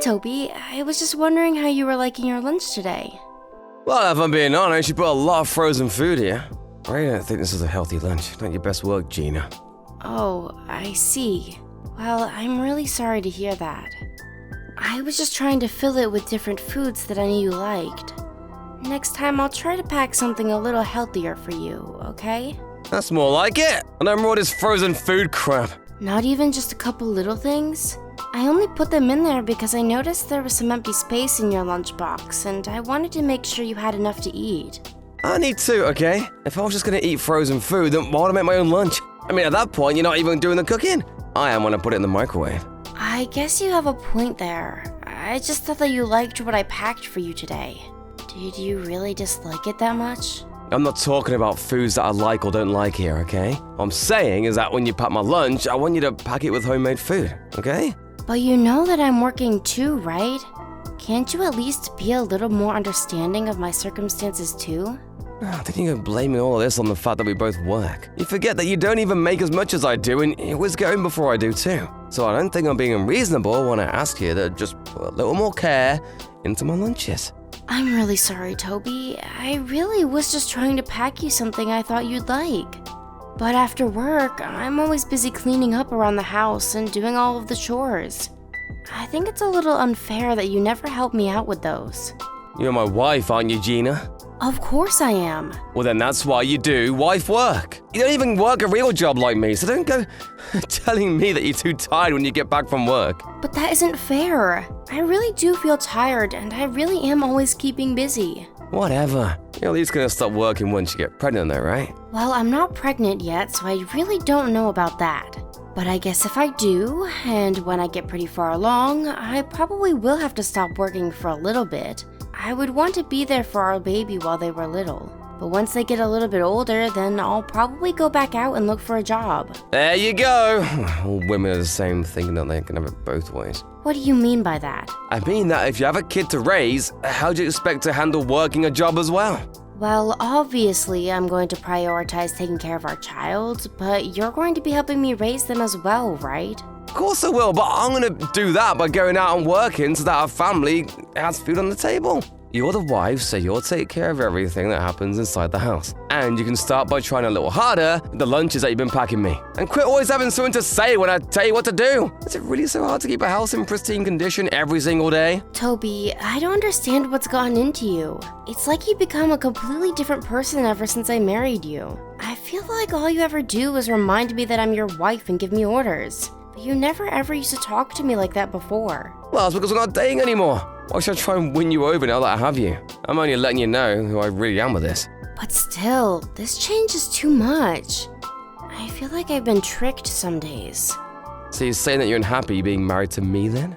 Toby. I was just wondering how you were liking your lunch today. Well, if I'm being honest, you put a lot of frozen food here. I don't think this is a healthy lunch. Not your best work, Gina. Oh, I see. Well, I'm really sorry to hear that. I was just trying to fill it with different foods that I knew you liked. Next time, I'll try to pack something a little healthier for you, okay? That's more like it. I don't more this frozen food crap. Not even just a couple little things? I only put them in there because I noticed there was some empty space in your lunchbox, and I wanted to make sure you had enough to eat. I need to, okay? If I was just gonna eat frozen food, then why would I make my own lunch? I mean, at that point, you're not even doing the cooking. I am when I put it in the microwave. I guess you have a point there. I just thought that you liked what I packed for you today. Did you really dislike it that much? I'm not talking about foods that I like or don't like here, okay? What I'm saying is that when you pack my lunch, I want you to pack it with homemade food, okay? But you know that I'm working too, right? Can't you at least be a little more understanding of my circumstances too? Then you go blaming all of this on the fact that we both work. You forget that you don't even make as much as I do, and you always get home before I do too. So I don't think I'm being unreasonable when I ask you to just put a little more care into my lunches. I'm really sorry, Toby. I really was just trying to pack you something I thought you'd like. But after work, I'm always busy cleaning up around the house and doing all of the chores. I think it's a little unfair that you never help me out with those. You're my wife, aren't you, Gina? Of course I am. Well, then that's why you do wife work. You don't even work a real job like me, so don't go telling me that you're too tired when you get back from work. But that isn't fair. I really do feel tired, and I really am always keeping busy. Whatever. You're at least gonna stop working once you get pregnant though, right? Well, I'm not pregnant yet, so I really don't know about that. But I guess if I do, and when I get pretty far along, I probably will have to stop working for a little bit. I would want to be there for our baby while they were little. But once they get a little bit older, then I'll probably go back out and look for a job. There you go. All women are the same, thinking that they can have it both ways. What do you mean by that? I mean that if you have a kid to raise, how do you expect to handle working a job as well? Well, obviously, I'm going to prioritize taking care of our child, but you're going to be helping me raise them as well, right? Of course I will, but I'm gonna do that by going out and working so that our family has food on the table. You're the wife, so you'll take care of everything that happens inside the house. And you can start by trying a little harder with the lunches that you've been packing me. And quit always having something to say when I tell you what to do. Is it really so hard to keep a house in pristine condition every single day? Toby, I don't understand what's gotten into you. It's like you've become a completely different person ever since I married you. I feel like all you ever do is remind me that I'm your wife and give me orders. But you never ever used to talk to me like that before. Well, it's because we're not dating anymore. Why should I try and win you over now that I have you? I'm only letting you know who I really am with this. But still, this change is too much. I feel like I've been tricked some days. So you're saying that you're unhappy being married to me then?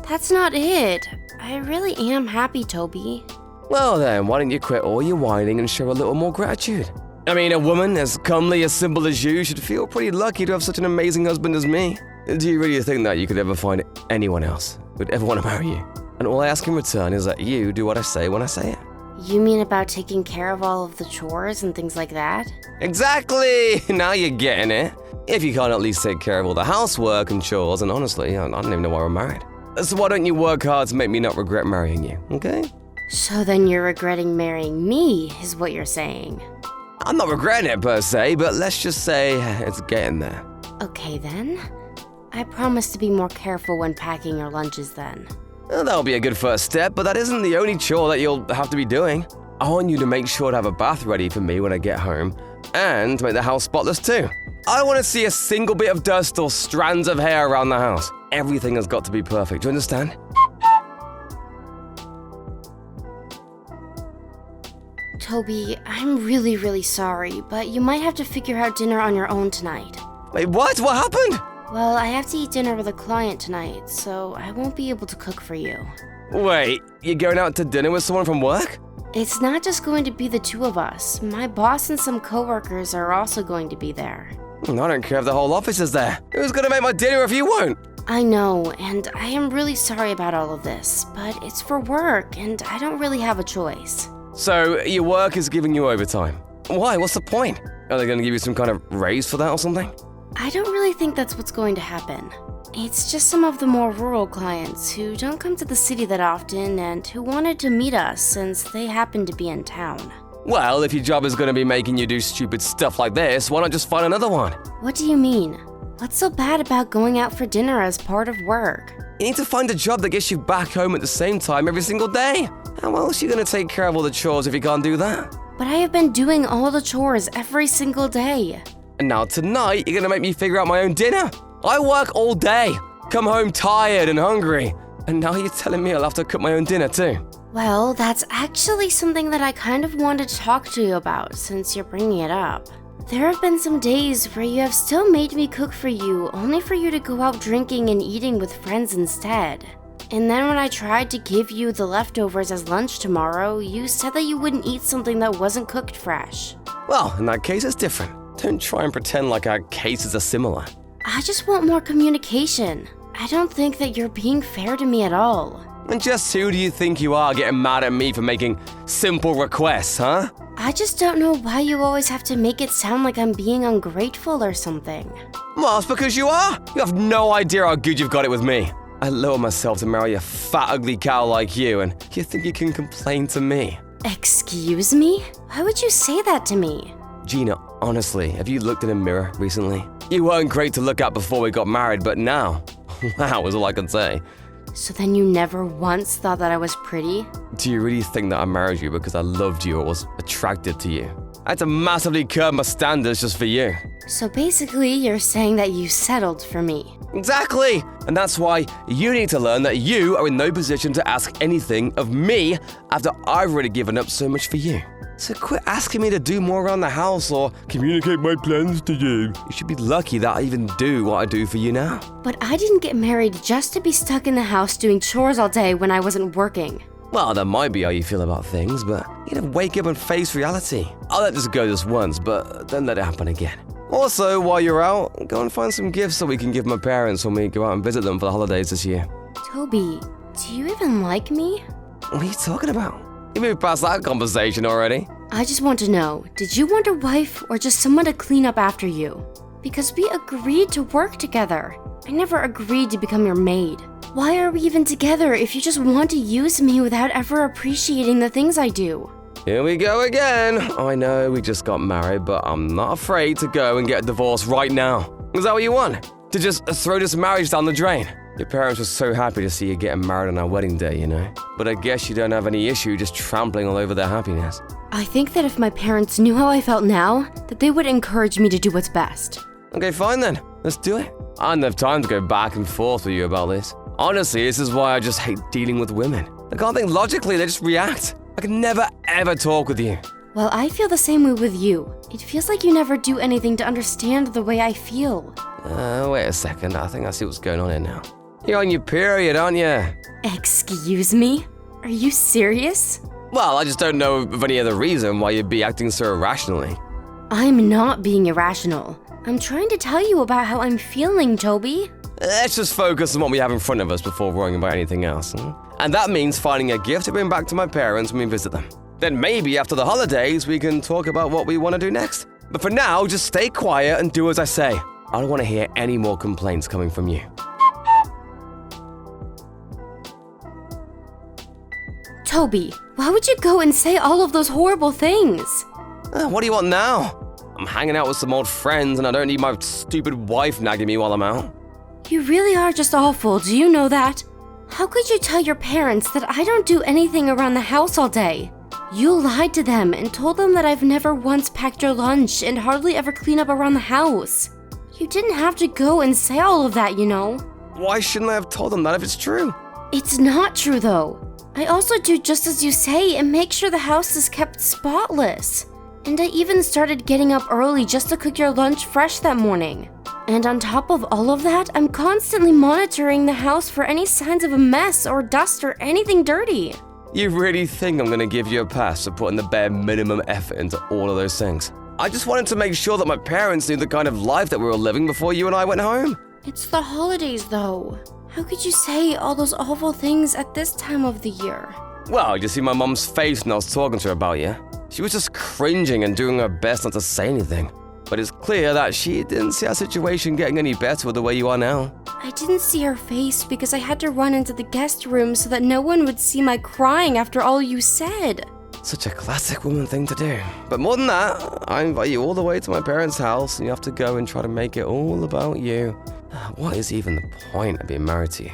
That's not it. I really am happy, Toby. Well then, why don't you quit all your whining and show a little more gratitude? I mean, a woman as comely, as simple as you should feel pretty lucky to have such an amazing husband as me. Do you really think that you could ever find anyone else who would ever want to marry you? And all I ask in return is that you do what I say when I say it. You mean about taking care of all of the chores and things like that? Exactly! Now you're getting it. If you can't at least take care of all the housework and chores, and honestly, I don't even know why we're married. So why don't you work hard to make me not regret marrying you, okay? So then you're regretting marrying me, is what you're saying. I'm not regretting it per se, but let's just say it's getting there. Okay then. I promise to be more careful when packing your lunches then. Well, that'll be a good first step, but that isn't the only chore that you'll have to be doing. I want you to make sure to have a bath ready for me when I get home, and to make the house spotless too. I don't want to see a single bit of dust or strands of hair around the house. Everything has got to be perfect, do you understand? Toby, I'm really sorry, but you might have to figure out dinner on your own tonight. Wait, what? What happened? Well, I have to eat dinner with a client tonight, so I won't be able to cook for you. Wait, you're going out to dinner with someone from work? It's not just going to be the two of us. My boss and some coworkers are also going to be there. I don't care if the whole office is there. Who's gonna make my dinner if you won't? I know, and I am really sorry about all of this, but it's for work, and I don't really have a choice. So, your work is giving you overtime. Why? What's the point? Are they gonna give you some kind of raise for that or something? I don't really think that's what's going to happen. It's just some of the more rural clients who don't come to the city that often and who wanted to meet us since they happen to be in town. Well, if your job is going to be making you do stupid stuff like this, why not just find another one? What do you mean? What's so bad about going out for dinner as part of work? You need to find a job that gets you back home at the same time every single day. How else are you going to take care of all the chores if you can't do that? But I have been doing all the chores every single day. And now tonight, you're going to make me figure out my own dinner? I work all day, come home tired and hungry, and now you're telling me I'll have to cook my own dinner too. Well, that's actually something that I kind of wanted to talk to you about since you're bringing it up. There have been some days where you have still made me cook for you, only for you to go out drinking and eating with friends instead. And then when I tried to give you the leftovers as lunch tomorrow, you said that you wouldn't eat something that wasn't cooked fresh. Well, in that case, it's different. Don't try and pretend like our cases are similar. I just want more communication. I don't think that you're being fair to me at all. And just who do you think you are getting mad at me for making simple requests, huh? I just don't know why you always have to make it sound like I'm being ungrateful or something. Well, it's because you are. You have no idea how good you've got it with me. I lower myself to marry a fat, ugly cow like you, and you think you can complain to me? Excuse me? Why would you say that to me? Gina, honestly, have you looked in a mirror recently? You weren't great to look at before we got married, but now, wow is all I can say. So then you never once thought that I was pretty? Do you really think that I married you because I loved you or was attracted to you? I had to massively curb my standards just for you. So basically, you're saying that you settled for me. Exactly! And that's why you need to learn that you are in no position to ask anything of me after I've already given up so much for you. So quit asking me to do more around the house or communicate my plans to you. You should be lucky that I even do what I do for you now. But I didn't get married just to be stuck in the house doing chores all day when I wasn't working. Well, that might be how you feel about things, but you gotta wake up and face reality. I'll let this go this once, but don't let it happen again. Also, while you're out, go and find some gifts that we can give my parents when we go out and visit them for the holidays this year. Toby, do you even like me? What are you talking about? You moved past that conversation already. I just want to know, did you want a wife or just someone to clean up after you? Because we agreed to work together. I never agreed to become your maid. Why are we even together if you just want to use me without ever appreciating the things I do? Here we go again. I know we just got married, but I'm not afraid to go and get a divorce right now. Is that what you want? To just throw this marriage down the drain? Your parents were so happy to see you getting married on our wedding day, you know? But I guess you don't have any issue just trampling all over their happiness. I think that if my parents knew how I felt now, that they would encourage me to do what's best. Okay, fine then. Let's do it. I don't have time to go back and forth with you about this. Honestly, this is why I just hate dealing with women. I can't think logically, they just react. I can never, ever talk with you. Well, I feel the same way with you. It feels like you never do anything to understand the way I feel. Wait a second. I think I see what's going on here now. You're on your period, aren't you? Excuse me? Are you serious? Well, I just don't know of any other reason why you'd be acting so irrationally. I'm not being irrational. I'm trying to tell you about how I'm feeling, Toby. Let's just focus on what we have in front of us before worrying about anything else. And that means finding a gift to bring back to my parents when we visit them. Then maybe after the holidays, we can talk about what we want to do next. But for now, just stay quiet and do as I say. I don't want to hear any more complaints coming from you. Toby, why would you go and say all of those horrible things? What do you want now? I'm hanging out with some old friends and I don't need my stupid wife nagging me while I'm out. You really are just awful, do you know that? How could you tell your parents that I don't do anything around the house all day? You lied to them and told them that I've never once packed your lunch and hardly ever clean up around the house. You didn't have to go and say all of that, you know. Why shouldn't I have told them that if it's true? It's not true, though. I also do just as you say and make sure the house is kept spotless. And I even started getting up early just to cook your lunch fresh that morning. And on top of all of that, I'm constantly monitoring the house for any signs of a mess or dust or anything dirty. You really think I'm gonna give you a pass for putting the bare minimum effort into all of those things? I just wanted to make sure that my parents knew the kind of life that we were living before you and I went home. It's the holidays, though. How could you say all those awful things at this time of the year? Well, you see my mom's face when I was talking to her about you. She was just cringing and doing her best not to say anything. but it's clear that she didn't see our situation getting any better with the way you are now. I didn't see her face because I had to run into the guest room so that no one would see my crying after all you said. Such a classic woman thing to do. But more than that, I invite you all the way to my parents' house and you have to go and try to make it all about you. What is even the point of being married to you?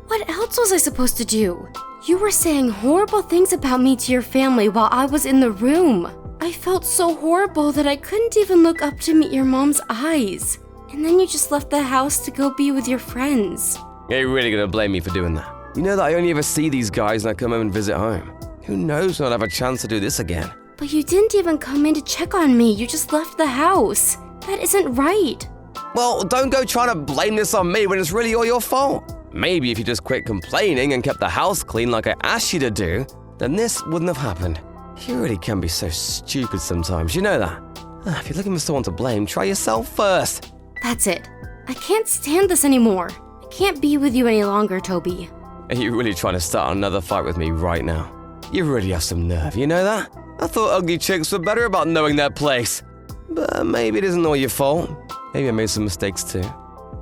What else was I supposed to do? You were saying horrible things about me to your family while I was in the room. I felt so horrible that I couldn't even look up to meet your mom's eyes. And then you just left the house to go be with your friends. Are you really gonna blame me for doing that? You know that I only ever see these guys when I come home and visit home. Who knows when I'll have a chance to do this again? But you didn't even come in to check on me. You just left the house. That isn't right. Well, don't go trying to blame this on me when it's really all your fault. Maybe if you just quit complaining and kept the house clean like I asked you to do, then this wouldn't have happened. You really can be so stupid sometimes, you know that? If you're looking for someone to blame, try yourself first. That's it. I can't stand this anymore. I can't be with you any longer, Toby. Are you really trying to start another fight with me right now? You really have some nerve, you know that? I thought ugly chicks were better about knowing their place. But maybe it isn't all your fault. Maybe I made some mistakes too.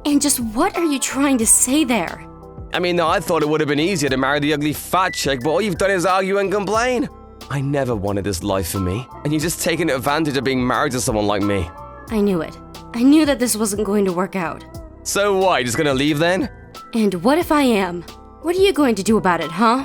And just what are you trying to say there? I mean, I thought it would have been easier to marry the ugly fat chick, but all you've done is argue and complain. I never wanted this life for me, and you're just taking advantage of being married to someone like me. I knew it. I knew that this wasn't going to work out. So what, you just gonna leave then? And what if I am? What are you going to do about it, huh?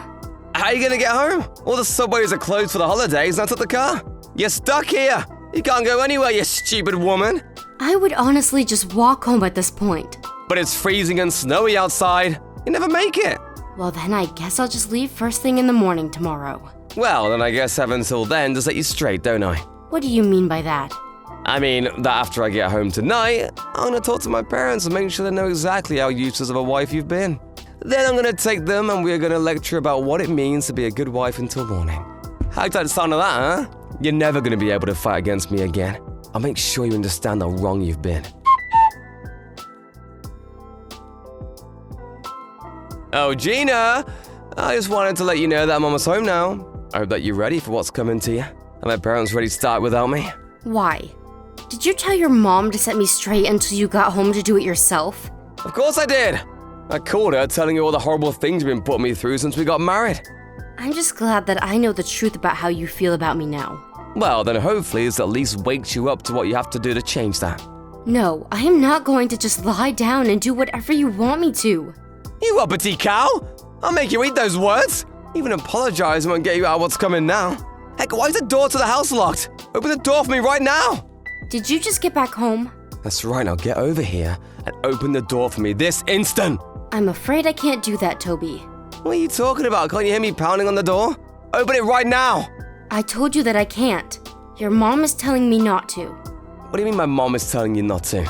How are you gonna get home? All the subways are closed for the holidays, and I took the car. You're stuck here. You can't go anywhere, you stupid woman. I would honestly just walk home at this point. But it's freezing and snowy outside. You never make it. Well, then I guess I'll just leave first thing in the morning tomorrow. Well, then I guess I have until then to set you straight, don't I? What do you mean by that? I mean, that after I get home tonight, I'm gonna talk to my parents and make sure they know exactly how useless of a wife you've been. Then I'm gonna take them and we're gonna lecture about what it means to be a good wife until morning. How'd that sound of that, huh? You're never gonna be able to fight against me again. I'll make sure you understand how wrong you've been. Oh, Gina! I just wanted to let you know that I'm almost home now. I hope that you're ready for what's coming to you. Are my parents ready to start without me? Why? Did you tell your mom to set me straight until you got home to do it yourself? Of course I did! I called her telling her all the horrible things you've been putting me through since we got married. I'm just glad that I know the truth about how you feel about me now. Well, then hopefully this at least wakes you up to what you have to do to change that. No, I am not going to just lie down and do whatever you want me to. You uppity cow! I'll make you eat those words! Even apologize won't get you out of what's coming now. Heck, why is the door to the house locked? Open the door for me right now! Did you just get back home? That's right, now get over here and open the door for me this instant! I'm afraid I can't do that, Toby. What are you talking about? Can't you hear me pounding on the door? Open it right now! I told you that I can't. Your mom is telling me not to. What do you mean my mom is telling you not to?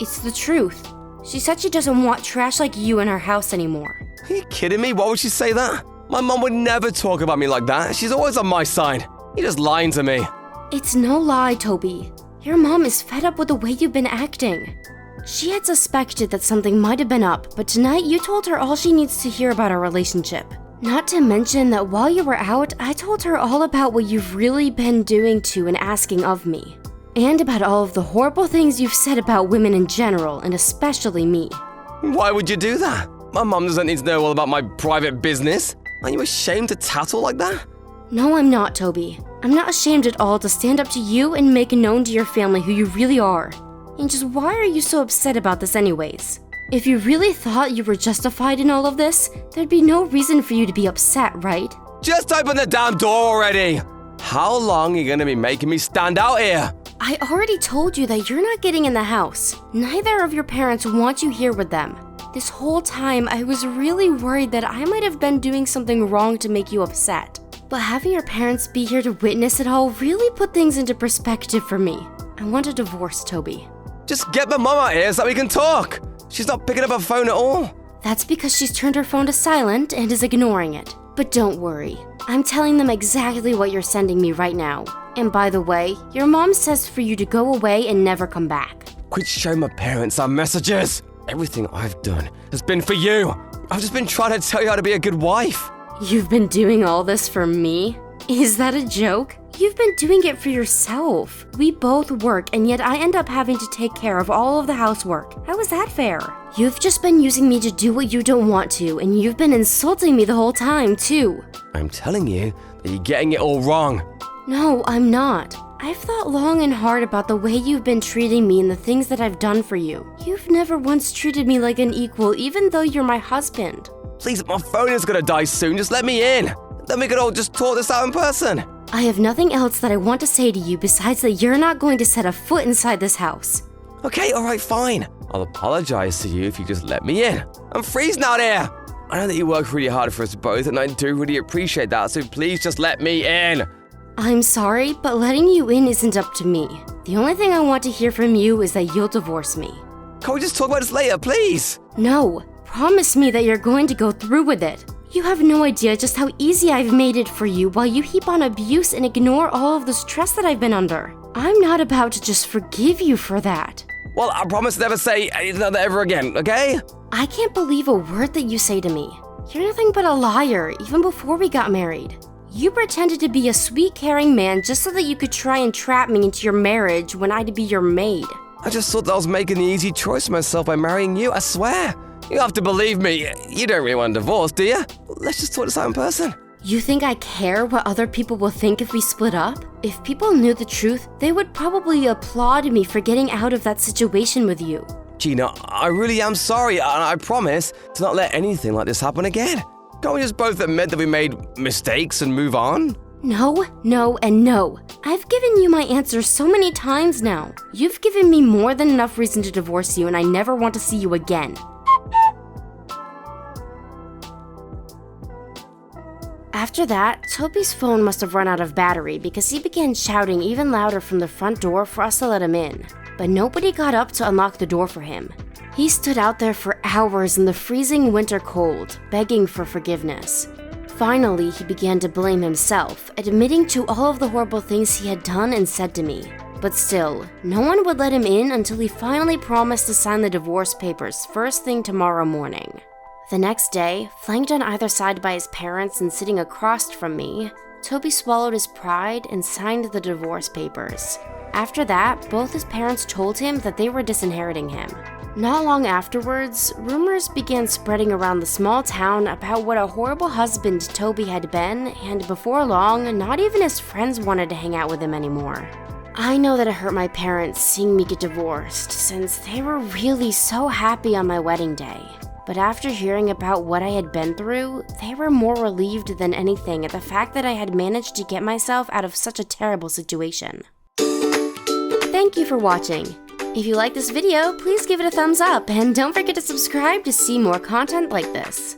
It's the truth. She said she doesn't want trash like you in her house anymore. Are you kidding me? Why would she say that? My mom would never talk about me like that. She's always on my side. You're just lying to me. It's no lie, Toby. Your mom is fed up with the way you've been acting. She had suspected that something might have been up, but tonight you told her all she needs to hear about our relationship. Not to mention that while you were out, I told her all about what you've really been doing to and asking of me. And about all of the horrible things you've said about women in general, and especially me. Why would you do that? My mom doesn't need to know all about my private business. Aren't you ashamed to tattle like that? No, I'm not, Toby. I'm not ashamed at all to stand up to you and make known to your family who you really are. And just why are you so upset about this anyways? If you really thought you were justified in all of this, there'd be no reason for you to be upset, right? Just open the damn door already! How long are you gonna be making me stand out here? I already told you that you're not getting in the house. Neither of your parents want you here with them. This whole time, I was really worried that I might have been doing something wrong to make you upset. But having your parents be here to witness it all really put things into perspective for me. I want a divorce, Toby. Just get my mom out here so we can talk. She's not picking up her phone at all. That's because she's turned her phone to silent and is ignoring it. But don't worry. I'm telling them exactly what you're sending me right now. And by the way, your mom says for you to go away and never come back. Quit showing my parents our messages. Everything I've done has been for you. I've just been trying to tell you how to be a good wife. You've been doing all this for me? Is that a joke? you've been doing it for yourself. We both work, and yet I end up having to take care of all of the housework. How is that fair? You've just been using me to do what you don't want to, and you've been insulting me the whole time, too. I'm telling you that you're getting it all wrong. No, I'm not. I've thought long and hard about the way you've been treating me and the things that I've done for you. You've never once treated me like an equal, even though you're my husband. Please, my phone is gonna die soon. Just let me in. Then we could all just talk this out in person. I have nothing else that I want to say to you besides that you're not going to set a foot inside this house. Okay, alright, fine. I'll apologize to you if you just let me in. I'm freezing out here. I know that you work really hard for us both, and I do really appreciate that, so please just let me in. I'm sorry, but letting you in isn't up to me. The only thing I want to hear from you is that you'll divorce me. Can we just talk about this later, please? No, promise me that you're going to go through with it. You have no idea just how easy I've made it for you while you heap on abuse and ignore all of the stress that I've been under. I'm not about to just forgive you for that. Well, I promise to never say anything like that ever again, okay? I can't believe a word that you say to me. You're nothing but a liar, even before we got married. You pretended to be a sweet, caring man just so that you could try and trap me into your marriage when I'd be your maid. I just thought that I was making the easy choice for myself by marrying you, I swear. You have to believe me. You don't really want a divorce, do you? Let's just talk this out in person. You think I care what other people will think if we split up? If people knew the truth, they would probably applaud me for getting out of that situation with you. Gina, I really am sorry, and I promise to not let anything like this happen again. Can't we just both admit that we made mistakes and move on? No, no, and no. I've given you my answer so many times now. You've given me more than enough reason to divorce you, and I never want to see you again. After that, Toby's phone must have run out of battery because he began shouting even louder from the front door for us to let him in. But nobody got up to unlock the door for him. He stood out there for hours in the freezing winter cold, begging for forgiveness. Finally, he began to blame himself, admitting to all of the horrible things he had done and said to me. But still, no one would let him in until he finally promised to sign the divorce papers first thing tomorrow morning. The next day, flanked on either side by his parents and sitting across from me, Toby swallowed his pride and signed the divorce papers. After that, both his parents told him that they were disinheriting him. Not long afterwards, rumors began spreading around the small town about what a horrible husband Toby had been, and before long, not even his friends wanted to hang out with him anymore. I know that it hurt my parents seeing me get divorced, since they were really so happy on my wedding day. But after hearing about what I had been through, they were more relieved than anything at the fact that I had managed to get myself out of such a terrible situation. Thank you for watching. If you like this video, please give it a thumbs up and don't forget to subscribe to see more content like this.